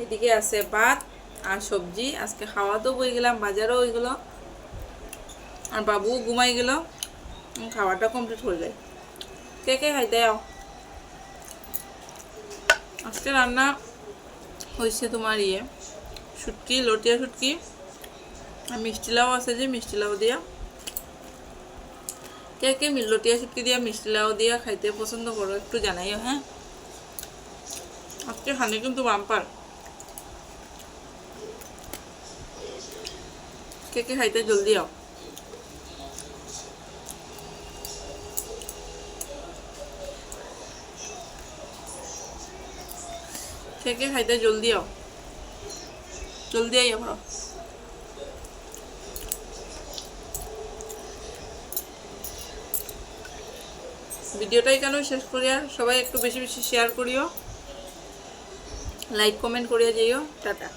এদিকে আছে ভাত আর সবজি। আজকে খাওয়া তো বই গেলাম, বাজারও হয়ে গেল, আর বাবু ঘুমাই গেল, খাওয়াটা কমপ্লিট হয়ে যায়। কে কে খাইতে যাও? আজকে রান্না হয়েছে তোমার শুটকি, লটিয়া শুটকি, আর মিষ্টি লাউ আছে, যে মিষ্টি লাউ দিয়া। কে কে লটিয়া শুটকি দিয়া মিষ্টি লাউ দিয়া খাইতে পছন্দ করো একটু জানাইও। হ্যাঁ, আজকে খানে কিন্তু বাম্পার। কে কে খাইতে জলদি আও। কে কে খাইতে জলদি আও, জলদি আই আমরা। ভিডিওটা এখানেও শেষ করিয়া, সবাই একটু বেশি বেশি শেয়ার করিও, লাইক কমেন্ট করিয়া যাইও। টাটা।